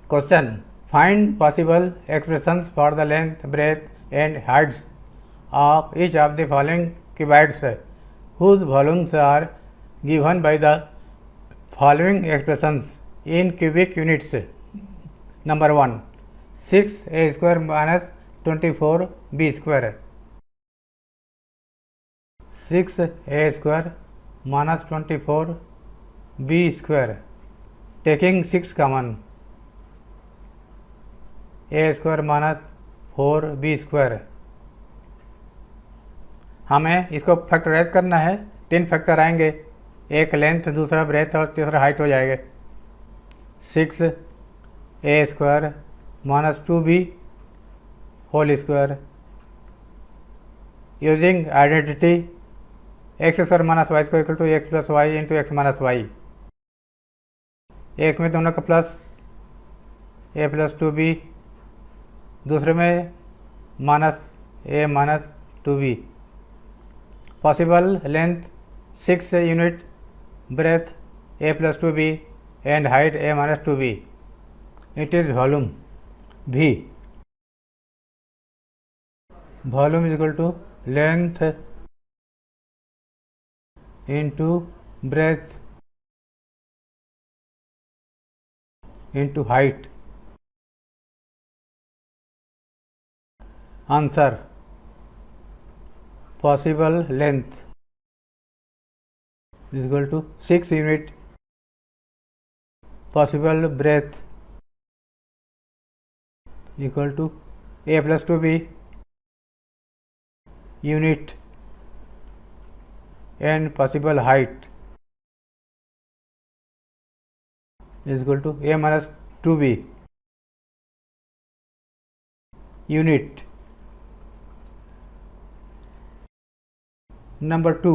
Question. Find possible expressions for the length, breadth and heights of each of the following cubites whose volumes are given by the following expressions in cubic units. Number 1. 6a square minus 24b square. 6a square minus 24b square. Taking 6 common. a square minus 4b square. हमें इसको factorise करना है. 3 factor आएंगे, एक length, दूसरा breath और तीसरा height हो जाएगा. 6a square minus 2b whole square. Using identity x square minus y square equal to x plus y into x minus y. एक में दोनों का प्लस a प्लस 2b, दूसरे में minus a minus 2b. Possible length 6 unit, breadth a plus 2b and height a minus 2b. It is volume v. Volume is equal to length into breadth into height. Answer. Possible length is equal to 6 unit, possible breadth equal to a plus 2b unit and possible height is equal to a minus 2b unit. Number 2.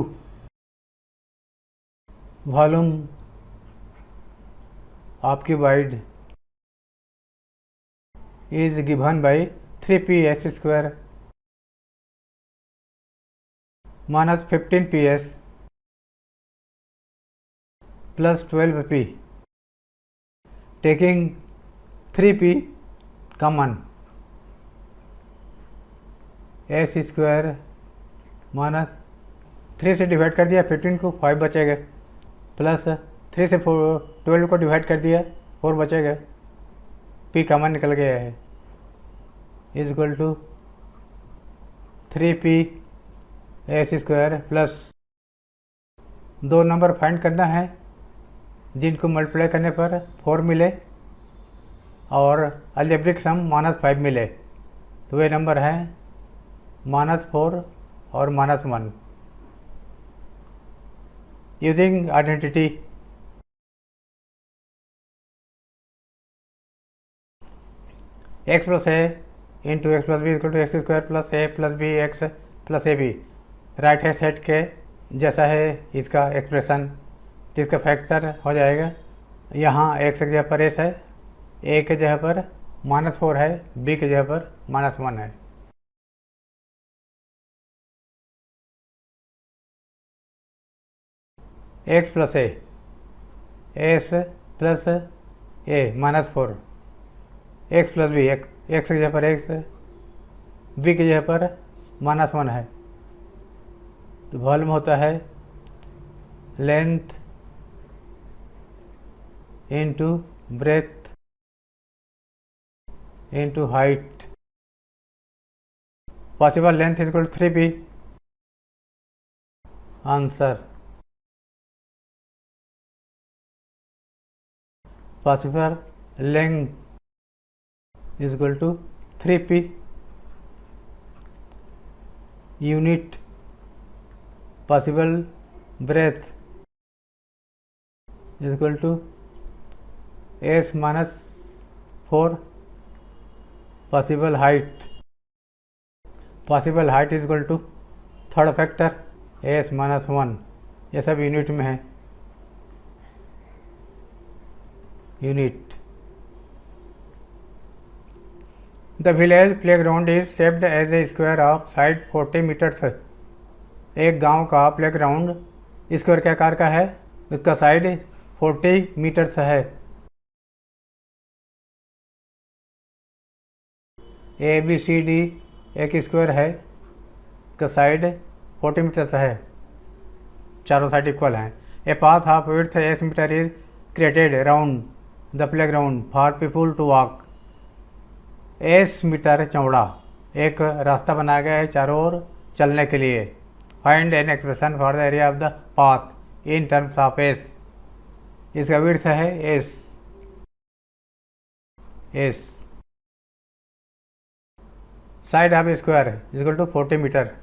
Volume of cuboid is given by 3ps square minus 15ps plus 12p. Taking 3p common, s square minus 3 से divide कर दिया 15 को 5 बचेगा, plus 3 से 12 को divide कर दिया 4 बचेगा, p कॉमन निकल गया है, is equal to 3p s square plus 2 number find करना है जिनको मल्टीप्लाई करने पर 4 मिले और अलजेब्रिक सम -5 मिले. तो वे नंबर हैं -4 और -1. Using identity x plus a into x plus b equal to x square plus a plus b x plus a b. Right hand side के जैसा है इसका एक्सप्रेशन, जिसका फैक्टर हो जाएगा. यहाँ x की जगह पर s है, a की जगह पर -4 है, b की जगह पर -1 है. x प्लस ए, एस प्लस ए -4, एक्स प्लस बी, एक्स की जगह पर एक्स, बी की जगह पर -1 है. तो वॉल्यूम होता है length into breadth into height. Possible length is equal to 3p. Answer. possible length is equal to 3p unit, possible breadth is equal to s minus 4, possible height is equal to third factor s minus 1. ये सब unit में है. Unit. The village playground is shaped as a square of side 40 metres. एक गांव का playground square के आकार का है, उसका साइड 40 मीटर्स है. ए बी सी डी एक स्क्वायर है का साइड 40 मीटर है, चारों साइड इक्वल हैं। A path of width s metre is created around the play ground for people to walk. S metre चौड़ा एक रास्ता बनाया गया है चारों ओर चलने के लिए। Find an expression for the area of the path in terms of s. इसका विड्थ है s. S side of square equal to 40 metre.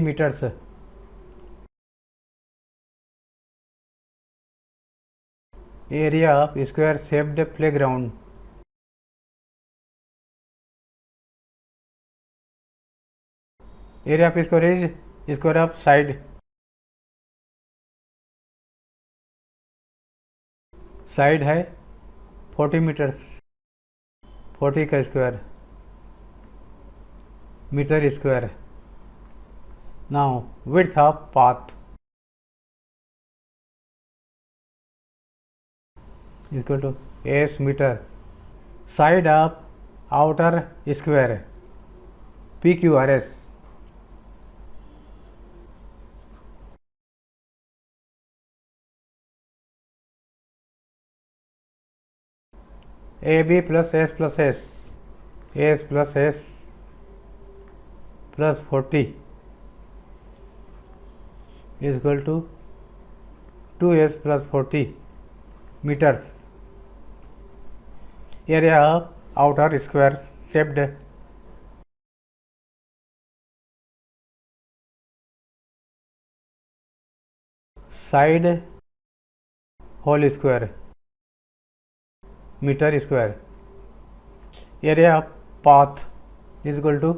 Metres. Area of square shaped playground. Area of square is square of side. Side है 40 metres, 40 का square, metre square. Now width of path equal to s metre. Side of outer square P Q R S. A B plus s plus s, s plus s plus 40 is equal to 2s plus 40 metres. Area of outer square shaped side whole square, metre square. Area of path is equal to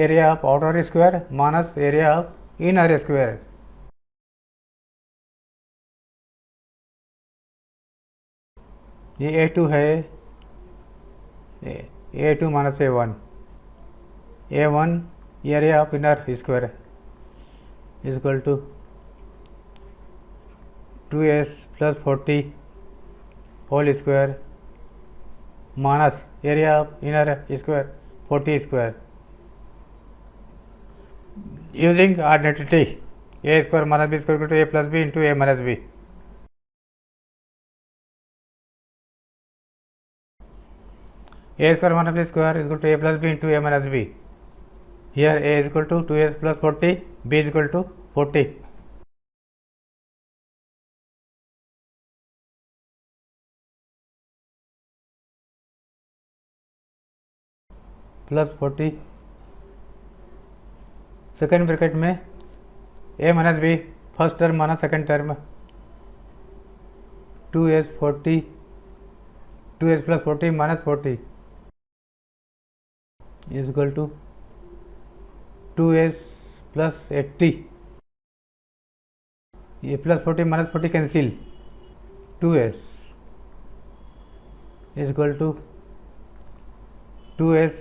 area of outer square minus area of inner square. ये A2 है, A2 minus A1। A1 area of inner square is equal to 2s plus 40 whole square minus area of inner square 40 square. Using identity a square minus B square to A plus B into A minus B. A square minus B square is equal to A plus B into A minus B. Here A is equal to 2s plus 40, b is equal to 40। Plus 40 second bracket में A minus B first term minus second term 2s 40, 2s plus 40 minus 40 is equal to 2s plus 80। ये plus 40 minus 40 cancel, 2s is equal to 2s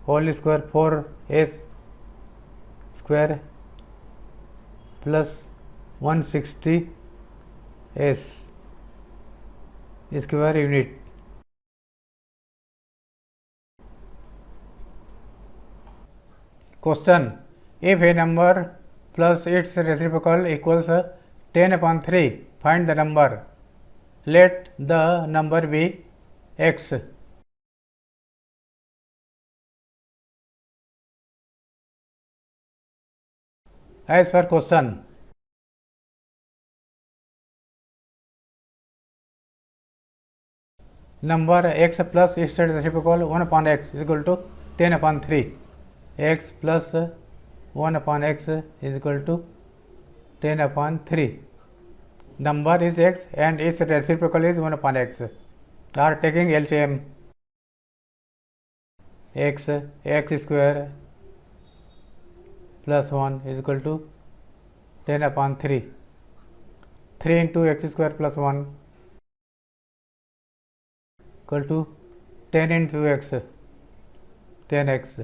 whole square 4s square plus 160s square unit. Question, if a number plus its reciprocal equals 10/3 find the number. Let the number be x। As per question, number x plus its reciprocal 1/x is equal to 10/3. X plus 1/x is equal to 10/3. Number is x and its reciprocal is 1/x. Are taking LCM. x square plus 1 is equal to 10/3. 3 into x square plus 1 equal to 10 into x, 10x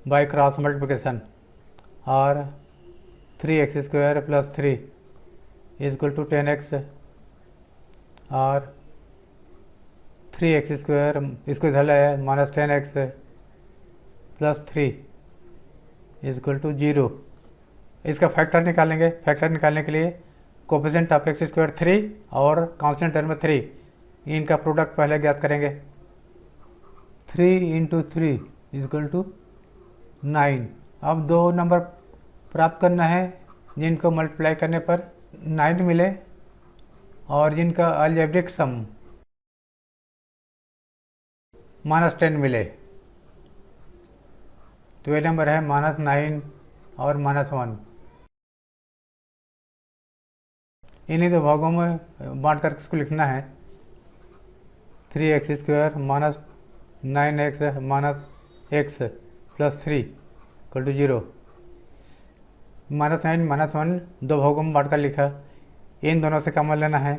by cross multiplication, or 3x square plus 3 is equal to 10x और 3x² इसको इधर है -10x + 3 = 0। इसका factor निकालेंगे। Factor निकालने के लिए coefficient of x² 3 और कांस्टेंट टर्म 3, इनका प्रोडक्ट पहले ज्ञात करेंगे। 3 × 3 = 9। अब दो नंबर प्राप्त करना है जिनको मल्टीप्लाई करने पर 9 मिले और जिनका अलजेब्रिक सम -10 मिले। तो ये नंबर है -9 और -1। इन्हीं दो भागों में बांट कर इसको लिखना है। 3x² - 9x - x + 3 = 0। -9 -1 दो भागों में बांट कर लिखा। इन दोनों से कॉमन लेना है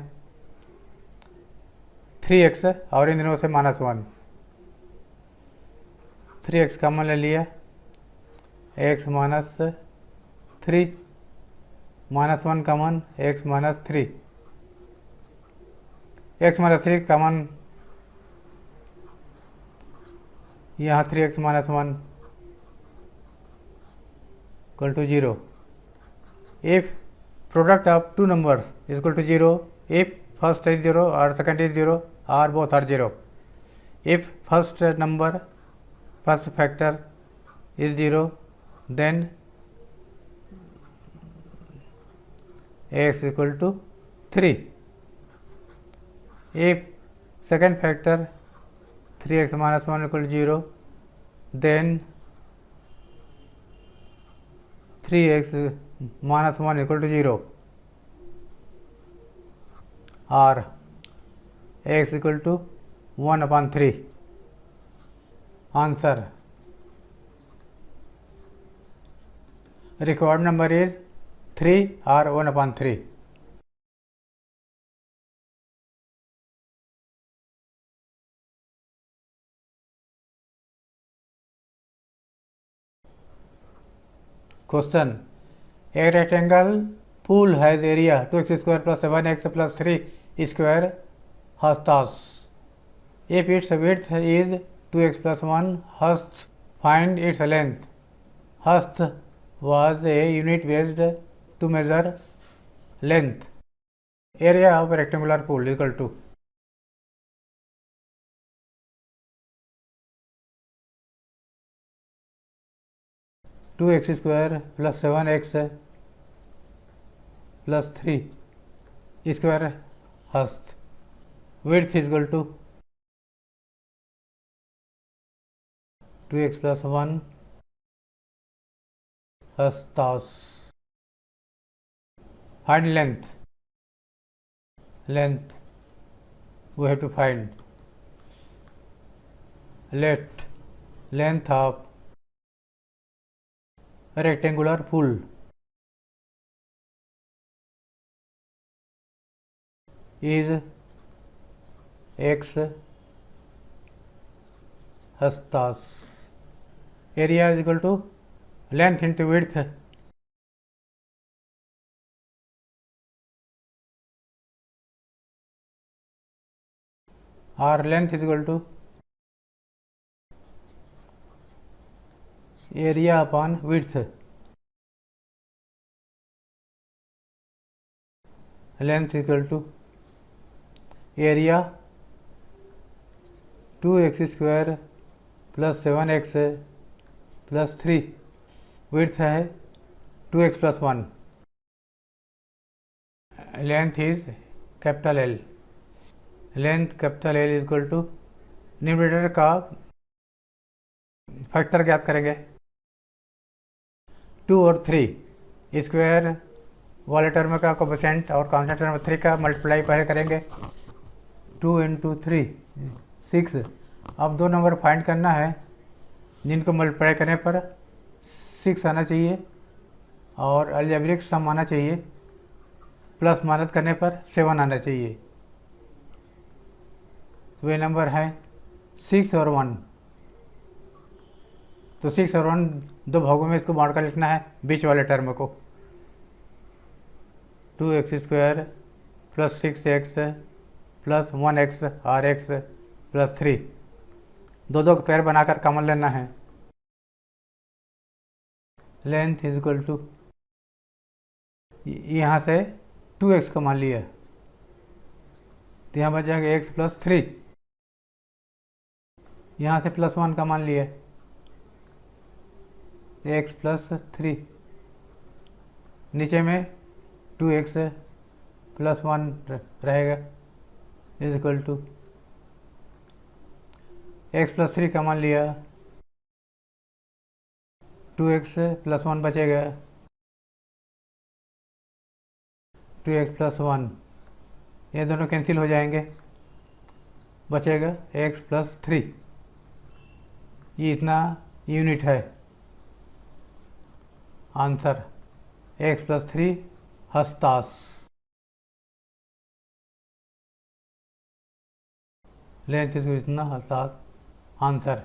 3x और इन दोनों से -1। 3x कॉमन ले लिया, x - 3 -1 common, x - 3, x - 3 common, यहाँ 3x - 1 = 0। If product of two numbers is equal to 0, if first is 0 or second is 0 or both are 0. If first factor is 0, then x = 3. If second factor 3x - 1 = 0, then 3x - 1 = 0 or x = 1/3. Answer. Required number is 3 or 1/3. Question. A rectangle pool has area 2x² + 7x + 3 square hustas. If its width is 2x + 1 hust, find its length. Hust was a unit used to measure length. Area of a rectangular pool equal to 2x² + 7x + 3 square hust. Width is equal to 2x + 1 hustas. Find length. Length we have to find. Let length of a rectangular pool is x hustas. Area is equal to length into width. Or length is equal to area upon width. Length is equal to area 2x² + 7x + 3, width है 2x + 1, length is capital L. Length capital L is equal to numerator का factor ज्ञात करेंगे 2 और 3 square वाले term का coefficient और constant term 3 का multiply पहले करेंगे। 2 × 3 6। अब दो नंबर फाइंड करना है जिनको मल्टीप्लाई करने पर 6 आना चाहिए और अलजेब्रिक सम आना चाहिए, प्लस माइनस करने पर 7 आना चाहिए। तो ये नंबर है 6 और 1। तो 6 और 1 दो भागों में इसको बांट कर लिखना है बीच वाले टर्म को। 2x² + 6x plus 1x are x plus 3, दो दो पैर बनाकर कॉमन लेना है। लेंथ इज इक्वल टू, यहाँ से 2x का मान लिया तो यहाँ बच जाएगा x प्लस 3, यहाँ से प्लस 1 का मान लिया x प्लस 3, नीचे में 2x प्लस 1 रहेगा is equal to x plus 3 का मान लिया, 2x प्लस 1 बचेगा, 2x प्लस 1, ये दोनों कैंसिल हो जाएंगे, बचेगा x प्लस 3। ये इतना यूनिट है आंसर, x प्लस 3 हस्तास। लेंथ इतना हस्तास आंसर।